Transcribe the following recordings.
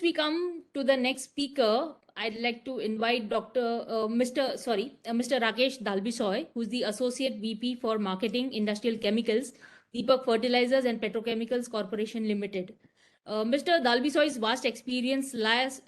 we come to the next speaker, I'd like to invite Mr. Rakesh Dhalbisoi, who's the Associate VP for Marketing Industrial Chemicals, Deepak Fertilizers and Petrochemicals Corporation Limited. Mr. Dhalbisoi's vast experience lies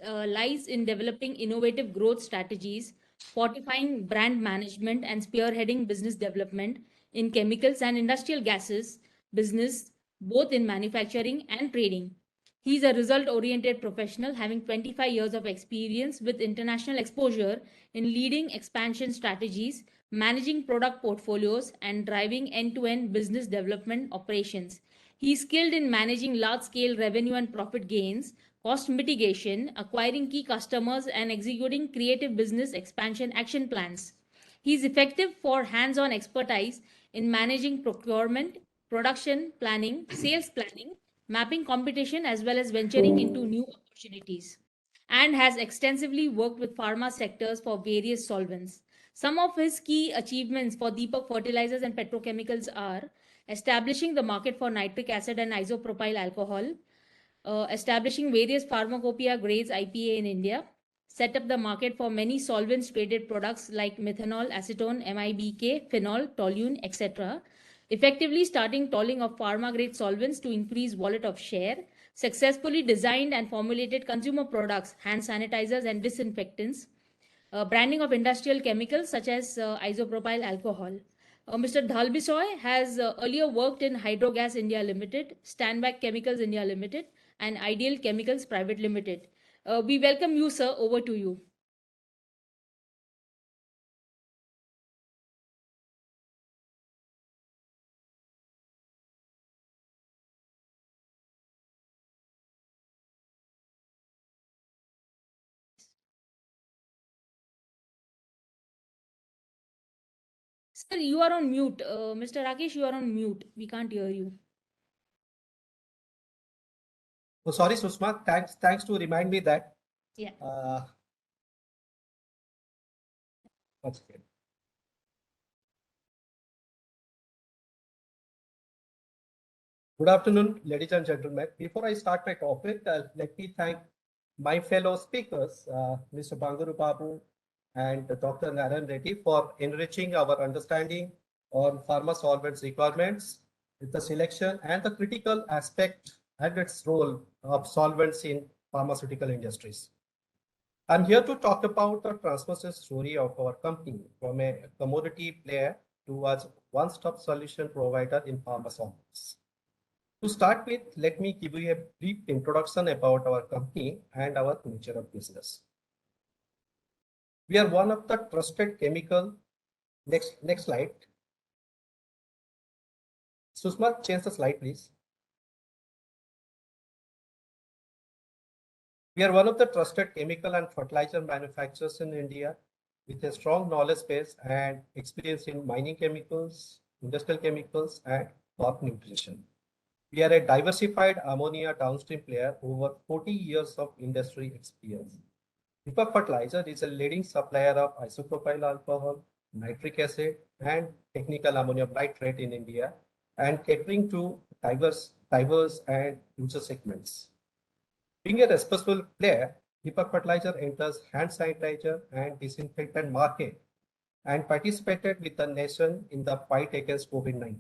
in developing innovative growth strategies, fortifying brand management, and spearheading business development in chemicals and industrial gases business, both in manufacturing and trading. He is a result-oriented professional having 25 years of experience with international exposure in leading expansion strategies, managing product portfolios, and driving end-to-end business development operations. He is skilled in managing large-scale revenue and profit gains, cost mitigation, acquiring key customers, and executing creative business expansion action plans. He is effective for hands-on expertise in managing procurement, production planning, sales planning, mapping competition, as well as venturing into new opportunities, and has extensively worked with pharma sectors for various solvents. Some of his key achievements for Deepak Fertilizers and Petrochemicals are establishing the market for nitric acid and isopropyl alcohol, establishing various pharmacopoeia grades IPA in India, set up the market for many solvents traded products like methanol, acetone, MIBK, phenol, toluene, etc., effectively starting tolling of pharma grade solvents to increase wallet of share, successfully designed and formulated consumer products, hand sanitizers and disinfectants, branding of industrial chemicals such as isopropyl alcohol. Mr. Dhalbisoi has earlier worked in Hydrogas India Limited, Standback Chemicals India Limited, and Ideal Chemicals Private Limited. We welcome you, sir. Over to you. Sir, you are on mute. Mr. Rakesh, you are on mute. We can't hear you. Oh, sorry, Susma. Thanks to remind me that. Yeah. Once again. Good afternoon, ladies and gentlemen. Before I start my topic, let me thank my fellow speakers, Mr. Bangaru Babu and Dr. Narayan Reddy, for enriching our understanding on pharma solvents requirements, the selection and the critical aspect and its role of solvents in pharmaceutical industries. I'm here to talk about the transformation story of our company from a commodity player towards one-stop solution provider in pharma solvents. To start with, let me give you a brief introduction about our company and our nature of business. We are one of the trusted chemical. Next slide. Susma, change the slide, please. We are one of the trusted chemical and fertilizer manufacturers in India with a strong knowledge base and experience in mining chemicals, industrial chemicals, and crop nutrition. We are a diversified ammonia downstream player over 40 years of industry experience. Deepak Fertilizer is a leading supplier of isopropyl alcohol, nitric acid, and technical ammonium nitrate in India, and catering to diverse and user segments. Being a responsible player, Deepak Fertilizer enters hand sanitizer and disinfectant market and participated with the nation in the fight against COVID-19.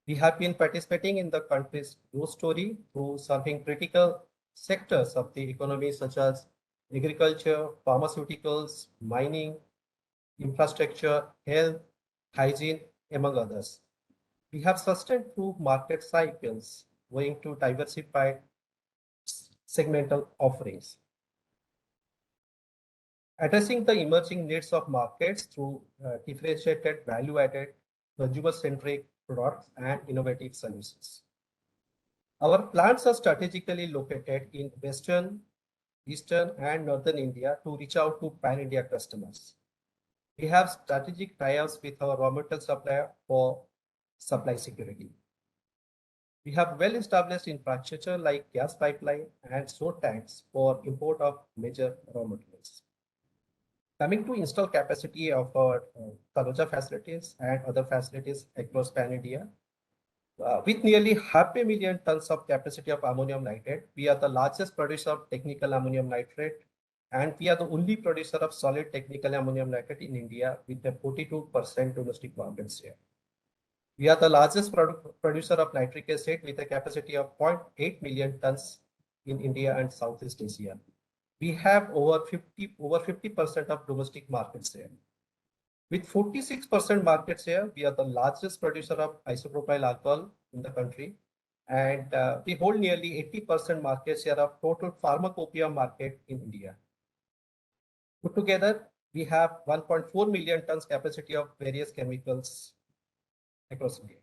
We have been participating in the country's growth story through serving critical sectors of the economy such as agriculture, pharmaceuticals, mining, infrastructure, health, hygiene, among others. We have sustained through market cycles owing to diversified segmental offerings. Addressing the emerging needs of markets through differentiated value-added, consumer-centric products and innovative solutions. Our plants are strategically located in Western, Eastern, and Northern India to reach out to pan-India customers. We have strategic tie-ups with our raw material supplier for supply security. We have well-established infrastructure like gas pipeline and store tanks for import of major raw materials. Coming to install capacity of our Taloja facilities and other facilities across pan-India, With nearly 500,000 tons of capacity of ammonium nitrate, we are the largest producer of technical ammonium nitrate, and we are the only producer of solid technical ammonium nitrate in India with a 42% domestic market share. We are the largest producer of nitric acid with a capacity of 0.8 million tons in India and Southeast Asia. We have over 50% of domestic market share. With 46% market share, we are the largest producer of isopropyl alcohol in the country, and we hold nearly 80% market share of total pharmacopoeia market in India. Put together, we have 1.4 million tons capacity of various chemicals across India.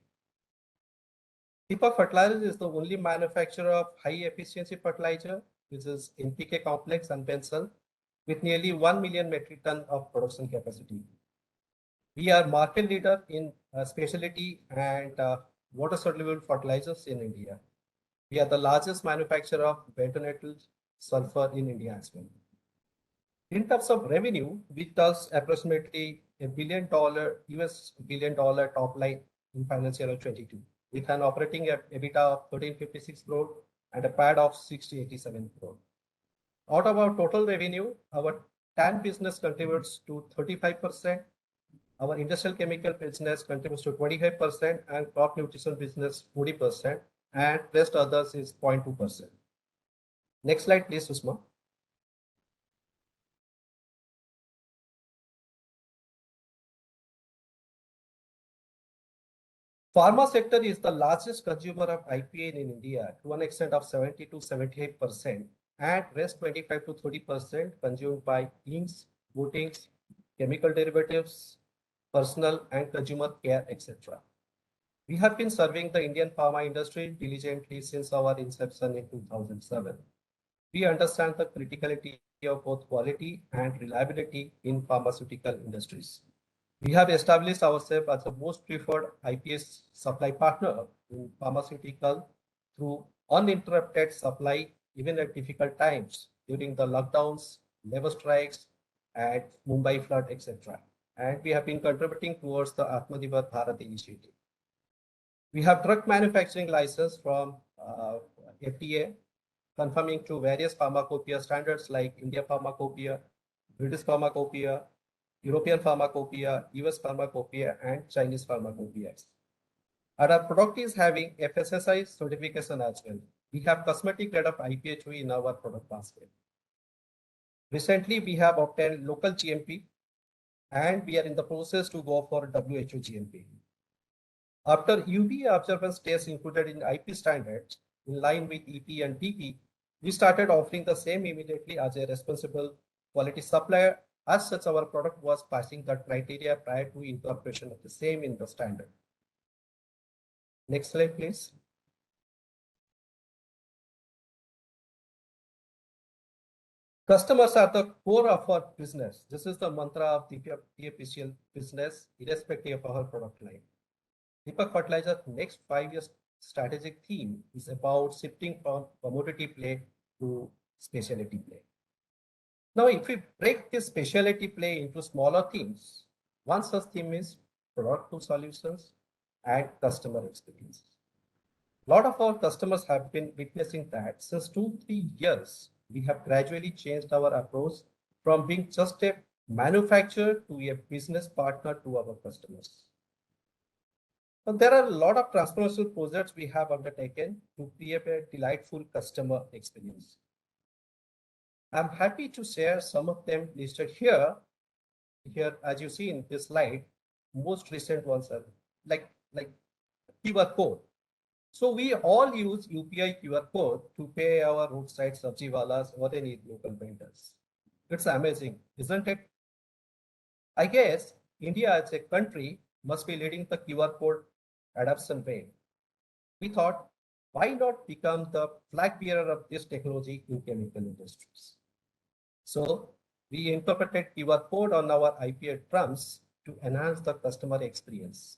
Deepak Fertilizer is the only manufacturer of high efficiency fertilizer, which is NPK complex and pencil, with nearly 1 million metric ton of production capacity. We are market leader in specialty and water soluble fertilizers in India. We are the largest manufacturer of bentonite sulfur in India as well. In terms of revenue, we touch approximately $1 billion US $1 billion top line in financial year 22, with an operating EBITDA of 1356 crore and a PAT of 687 crore. Out of our total revenue, our TAN business contributes to 35%. Our industrial chemical business contributes to 25% and crop nutrition business 40%, and rest others is 0.2%. Next slide, please, Susma. Pharma sector is the largest consumer of IPA in India to an extent of 70 to 78%, and rest 25 to 30% consumed by inks, coatings, chemical derivatives, personal and consumer care, etc. We have been serving the Indian pharma industry diligently since our inception in 2007. We understand the criticality of both quality and reliability in pharmaceutical industries. We have established ourselves as the most preferred IPS supply partner in pharmaceutical through uninterrupted supply even at difficult times during the lockdowns, labor strikes, and Mumbai flood, etc. And we have been contributing towards the Atmanirbhar Bharat initiative. We have drug manufacturing license from FDA, conforming to various pharmacopoeia standards like India Pharmacopoeia, British Pharmacopoeia, European Pharmacopoeia, US Pharmacopoeia, and Chinese Pharmacopoeia. And our product is having FSSI certification as well. We have cosmetic grade of IPA3 in our product basket. Recently, we have obtained local GMP, and we are in the process to go for WHO GMP. After UV observance tests included in IP standards, in line with EP and TP, we started offering the same immediately as a responsible quality supplier. As such, our product was passing the criteria prior to incorporation of the same in the standard. Next slide, please. Customers are the core of our business. This is the mantra of the PFPCL business, irrespective of our product line. Deepak Fertilizer's next 5 years strategic theme is about shifting from commodity play to specialty play. Now, if we break this specialty play into smaller themes, one such theme is product to solutions and customer experience. A lot of our customers have been witnessing that since 2-3 years, we have gradually changed our approach from being just a manufacturer to a business partner to our customers. But there are a lot of transformational projects we have undertaken to create a delightful customer experience. I'm happy to share some of them listed here. Here, as you see in this slide, most recent ones are like QR code. So we all use UPI QR code to pay our roadside sabjiwalas or any local vendors. It's amazing, isn't it? I guess India as a country must be leading the QR code adoption way. We thought, why not become the flag bearer of this technology in chemical industries? So we incorporated QR code on our IPA drums to enhance the customer experience.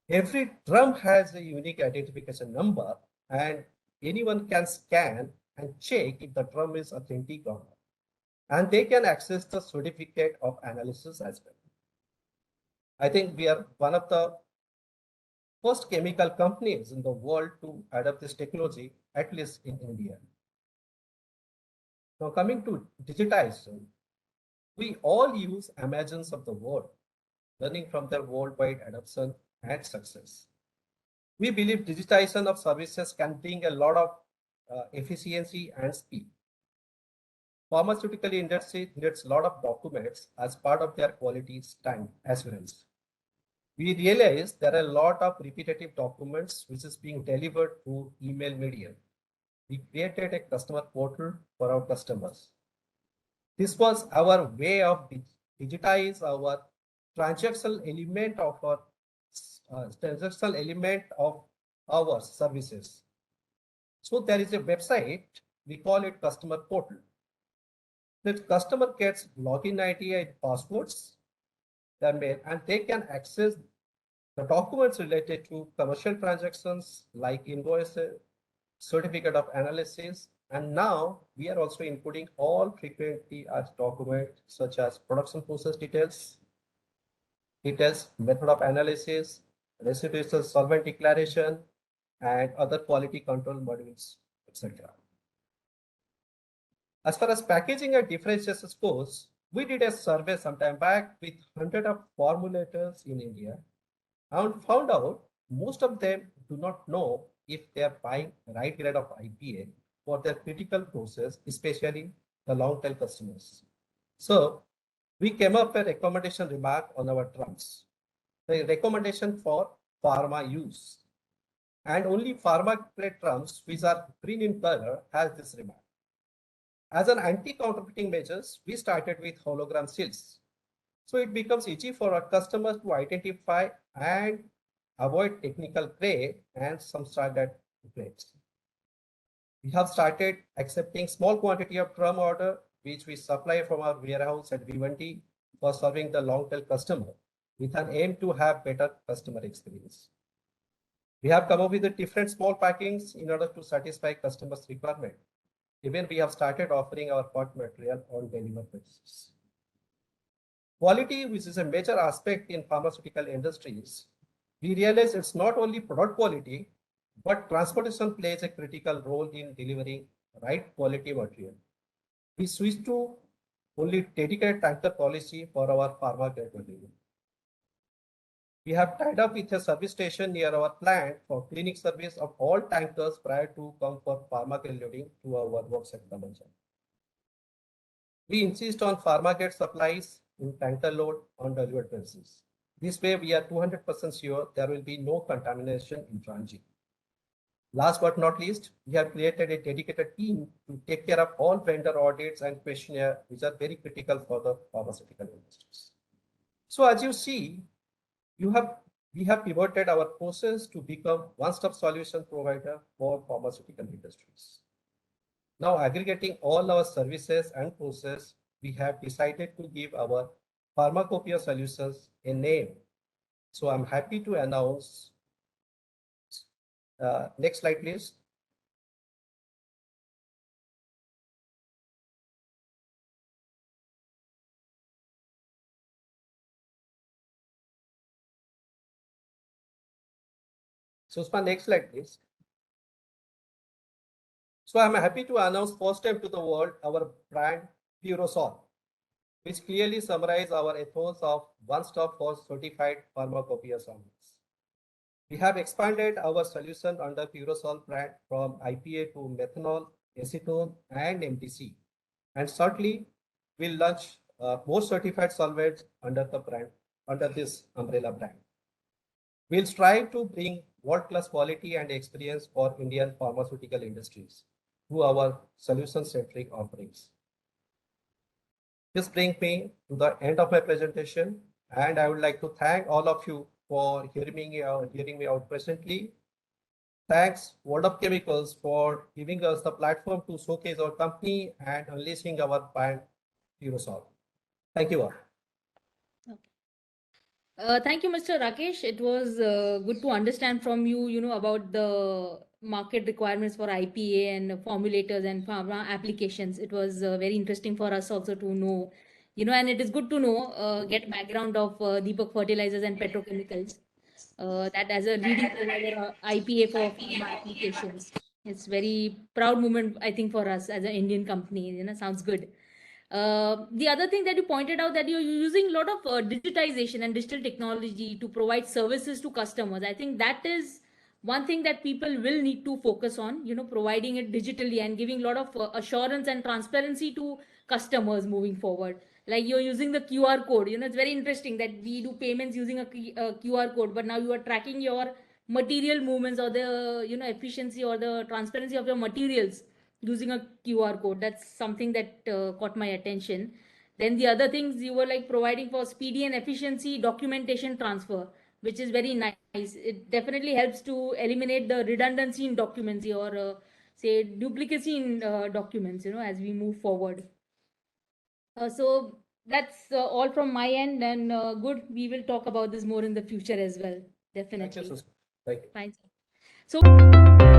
Every drum has a unique identification number, and anyone can scan and check if the drum is authentic or not. And they can access the certificate of analysis as well. I think we are one of the first chemical companies in the world to adopt this technology, at least in India. Now coming to digitization, we all use Amazons of the world, learning from their worldwide adoption and success. We believe digitization of services can bring a lot of efficiency and speed. Pharmaceutical industry needs a lot of documents as part of their quality stand assurance. We realize there are a lot of repetitive documents which is being delivered through email medium. We created a customer portal for our customers. This was our way of digitize our transactional element of our services. So there is a website, we call it customer portal. The customer gets login ID and passwords, and they can access the documents related to commercial transactions like invoices, certificate of analysis, and now we are also inputting all frequently asked documents such as production process details, method of analysis, residual solvent declaration, and other quality control modules, etc. As far as packaging and differentiation goes, we did a survey sometime back with hundreds of formulators in India and found out most of them do not know if they are buying right grade of IPA for their critical process, especially the long tail customers. So we came up with a recommendation remark on our drums. The recommendation for pharma use, and only pharma grade drums which are green in color has this remark. As an anti-counterfeiting measures, we started with hologram seals. So it becomes easy for our customers to identify and avoid technical gray and some standard grades. We have started accepting small quantity of drum order, which we supply from our warehouse at Vivendi for serving the long tail customer with an aim to have better customer experience. We have come up with the different small packings in order to satisfy customers' requirement. Even we have started offering our pot material on delivery basis. Quality, which is a major aspect in pharmaceutical industries, we realize it's not only product quality, but transportation plays a critical role in delivering right quality material. We switched to only dedicated tanker policy for our pharma grade material. We have tied up with a service station near our plant for cleaning service of all tankers prior to come for pharma grade loading to our works at Kamanjan. We insist on pharma grade supplies in tanker load on delivered basis. This way we are 200% sure there will be no contamination in transit. Last but not least, we have created a dedicated team to take care of all vendor audits and questionnaire, which are very critical for the pharmaceutical industries. So as you see, we have pivoted our process to become one-stop solution provider for pharmaceutical industries. Now aggregating all our services and process, we have decided to give our Pharmacopeia solutions a name. So I'm happy to announce, next slide please. So next slide please. So I'm happy to announce first time to the world our brand Purosol, which clearly summarizes our ethos of one-stop for certified pharmacopoeia solvents. We have expanded our solution under Purosol brand from IPA to methanol, acetone, and MTC. And certainly, we'll launch more certified solvents under the brand, under this umbrella brand. We'll strive to bring world-class quality and experience for Indian pharmaceutical industries through our solution-centric offerings. This brings me to the end of my presentation, and I would like to thank all of you for hearing me out presently. Thanks, World of Chemicals, for giving us the platform to showcase our company and unleashing our brand, Purosol. Thank you all. Thank you, Mr. Rakesh. It was good to understand from you, about the market requirements for IPA and formulators and pharma applications. It was very interesting for us also to know, and it is good to know, get background of Deepak Fertilizers and Petrochemicals. that as a leading provider of IPA for pharma applications. It's very proud moment, I think, for us as an Indian company. Sounds good. The other thing that you pointed out, that you're using a lot of digitization and digital technology to provide services to customers. I think that is one thing that people will need to focus on, providing it digitally and giving a lot of assurance and transparency to customers moving forward. Like you're using the QR code, it's very interesting that we do payments using a QR code, but now you are tracking your material movements, or the efficiency or the transparency of your materials using a QR code. That's something that caught my attention. Then the other things you were like providing for speedy and efficiency documentation transfer, which is very nice. It definitely helps to eliminate the redundancy in documents, or say duplicacy in documents, as we move forward. So that's all from my end, and good. We will talk about this more in the future as well. Thank you, Definitely. Susan. Thank you. Fine. So.